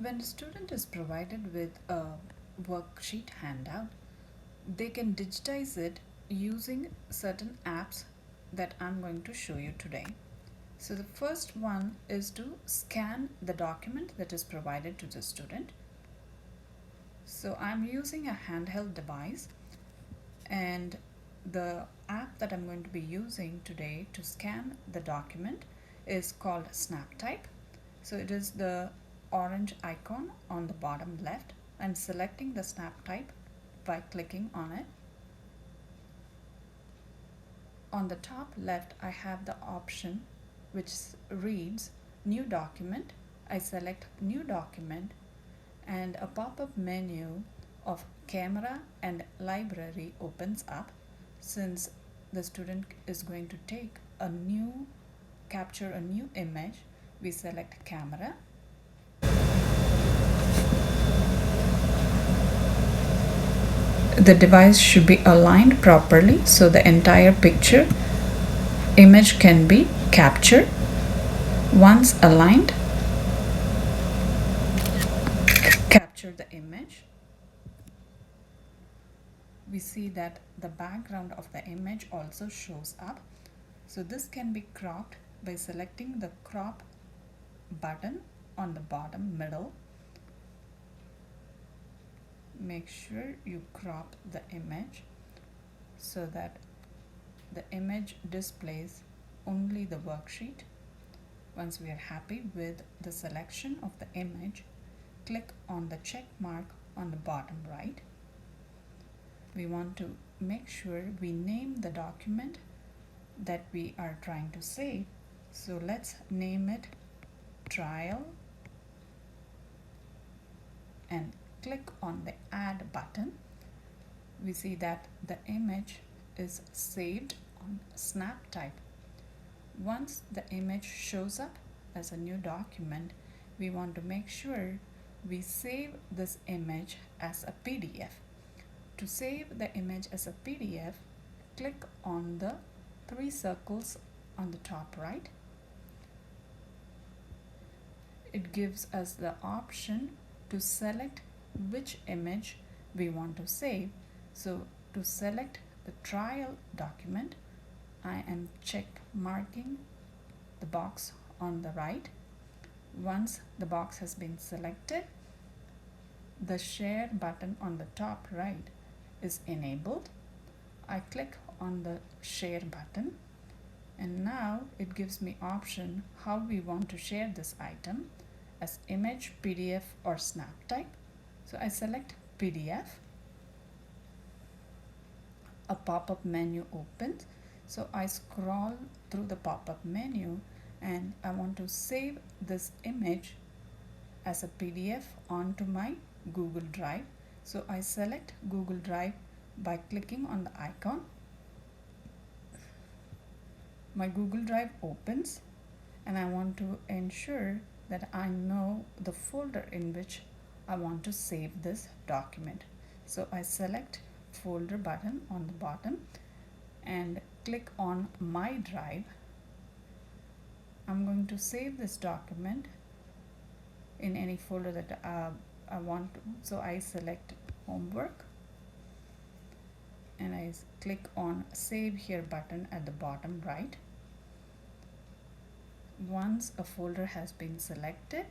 When a student is provided with a worksheet handout, they can digitize it using certain apps that I'm going to show you today. So the first one is to scan the document that is provided to the student. So I'm using a handheld device, and the app that I'm going to be using today to scan the document is called SnapType. So it is the orange icon on the bottom left. I'm selecting the SnapType by clicking on it. On the top left, I have the option which reads New Document. I select New Document, and a pop-up menu of Camera and Library opens up. Since the student is going to capture a new image, we select Camera. The device should be aligned properly so the entire picture image can be captured. Once aligned, capture the image. We see that the background of the image also shows up. So this can be cropped by selecting the crop button on the bottom middle. Make sure you crop the image so that the image displays only the worksheet. Once we are happy with the selection of the image, click on the check mark on the bottom right. We want to make sure we name the document that we are trying to save. So let's name it trial and click on the add button. We see that the image is saved on SnapType. Once the image shows up as a new document, we want to make sure we save this image as a PDF. To save the image as a PDF, click on the three circles on the top right. It gives us the option to select which image we want to save. So to select the trial document, I am check marking the box on the right. Once the box has been selected, the share button on the top right is enabled. I click on the share button, and now it gives me option how we want to share this item as image, PDF or SnapType. So I select PDF. A pop-up menu opens. So I scroll through the pop-up menu and I want to save this image as a PDF onto my Google Drive. So I select Google Drive by clicking on the icon. My Google Drive opens and I want to ensure that I know the folder in which I want to save this document. So I select folder button on the bottom and click on my drive. I'm going to save this document in any folder that I want to. So I select homework and I click on save here button at the bottom right. Once a folder has been selected,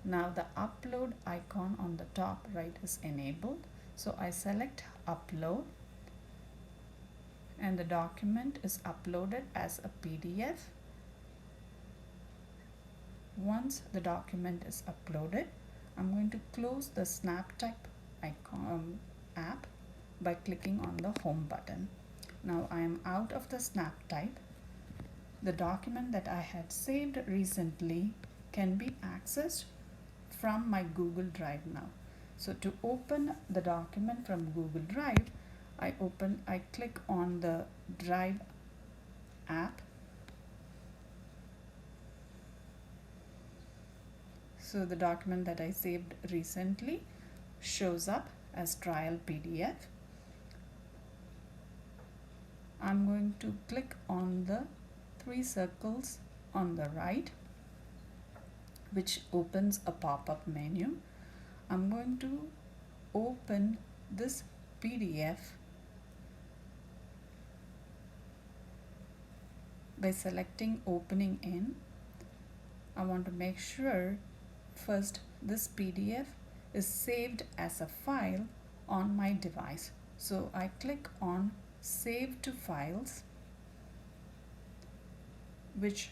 now the upload icon on the top right is enabled. So I select upload and the document is uploaded as a PDF. Once the document is uploaded, I'm going to close the SnapType icon app by clicking on the home button. Now I am out of the SnapType. The document that I had saved recently can be accessed from my Google Drive now. So to open the document from Google Drive, I click on the Drive app. So the document that I saved recently shows up as trial PDF. I'm going to click on the three circles on the right, which opens a pop-up menu. I'm going to open this PDF by selecting opening in. I want to make sure first this PDF is saved as a file on my device. So I click on Save to Files, which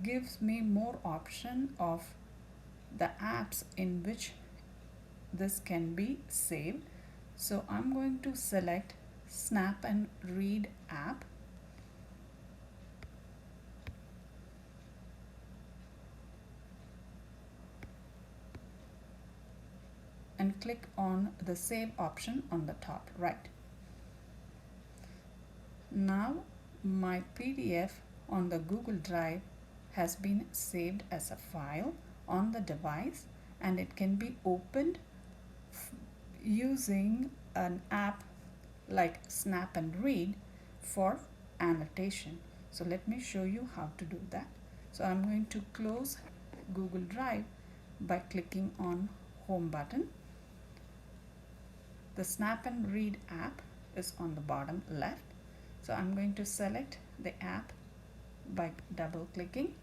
gives me more option of the apps in which this can be saved. So I'm going to select Snap and Read app. And click on the save option on the top right. Now my PDF on the Google Drive has been saved as a file on the device, and it can be opened using an app like Snap and Read for annotation. So let me show you how to do that. So I'm going to close Google Drive by clicking on Home button. The Snap and Read app is on the bottom left. So I'm going to select the app by double clicking.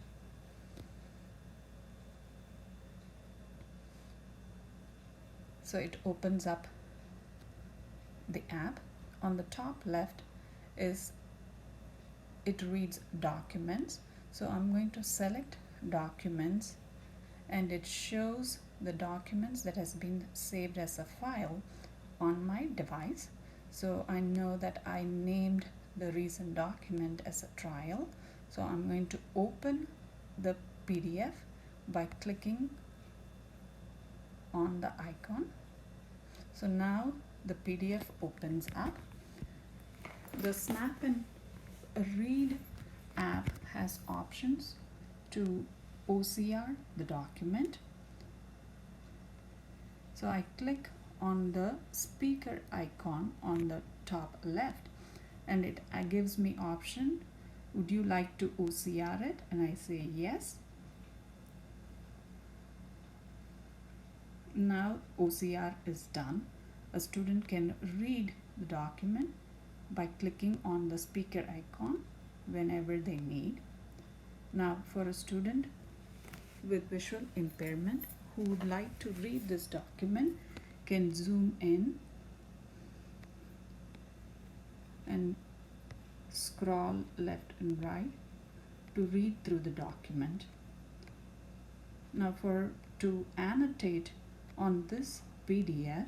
So it opens up the app. On the top left is it reads documents. So I'm going to select documents, and it shows the documents that has been saved as a file on my device. So I know that I named the recent document as a trial. So I'm going to open the PDF by clicking on the icon. So now the PDF opens up. The Snap and Read app has options to OCR the document. So I click on the speaker icon on the top left, and it gives me option, would you like to OCR it? And I say yes. Now OCR is done. A student can read the document by clicking on the speaker icon whenever they need. Now for a student with visual impairment who would like to read this document can zoom in and scroll left and right to read through the document. Now to annotate on this PDF,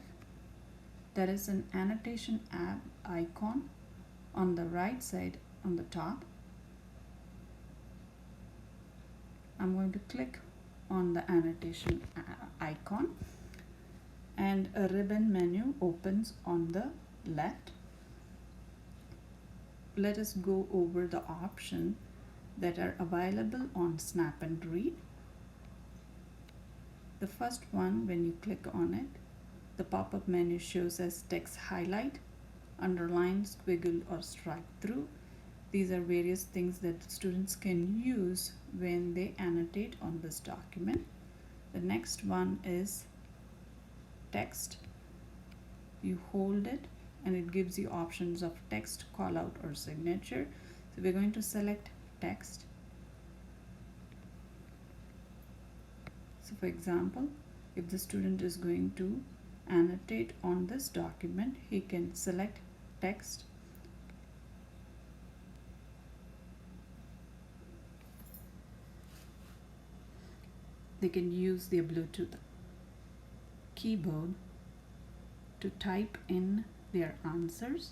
there is an annotation app icon on the right side on the top. I'm going to click on the annotation icon, and a ribbon menu opens on the left. Let us go over the options that are available on Snap and Read. The first one, when you click on it, the pop-up menu shows as text highlight, underline, squiggle, or strike through. These are various things that students can use when they annotate on this document. The next one is text. You hold it and it gives you options of text, call out, or signature. So we're going to select text. So for example, if the student is going to annotate on this document, he can select text. They can use their Bluetooth keyboard to type in their answers.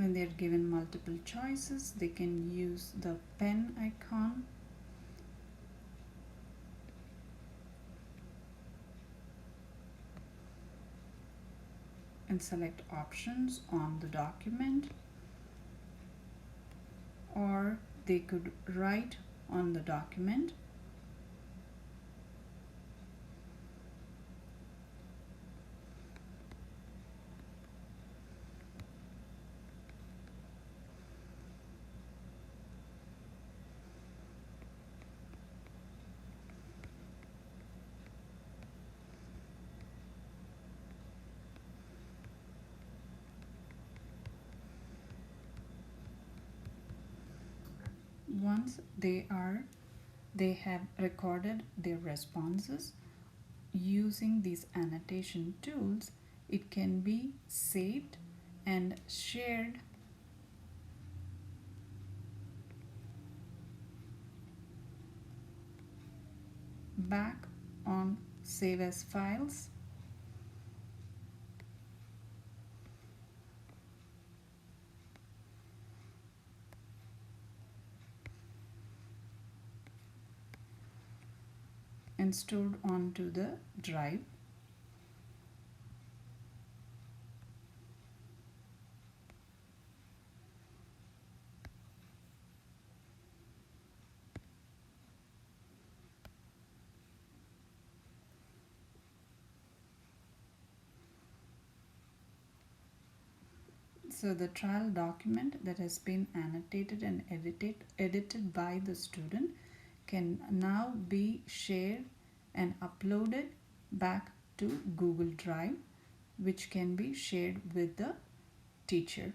When they're given multiple choices, they can use the pen icon and select options on the document, or they could write on the document. Once they have recorded their responses using these annotation tools, it can be saved and shared back on Save as Files. And stored onto the drive. So the trial document that has been annotated and edited by the student can now be shared and uploaded back to Google Drive, which can be shared with the teacher.